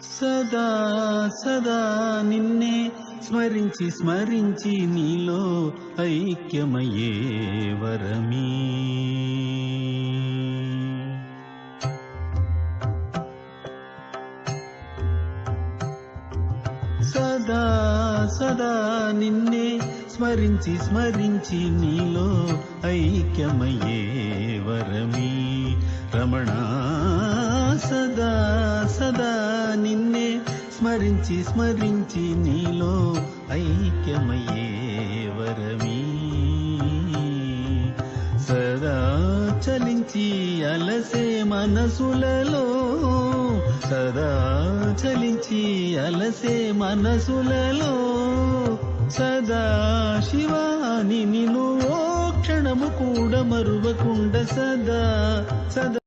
సదా సదా నిన్నే స్మరించి స్మరించి నీలో ఐక్యమయ్యే వరమీ. సదా సదా నిన్నే స్మరించి స్మరించి నీలో ఐక్యమయ్యే వరమీ. రమణ సదా సదా నిన్నే స్మరించి స్మరించి నీలో ఐక్యమయ్యే వరమీ. సదా చలించి అలసే మనసులలో, సదా చలించి అలసే మనసులలో సదా శివాని నిన్ను ఓ క్షణము కూడా మరువకుండా సదా సదా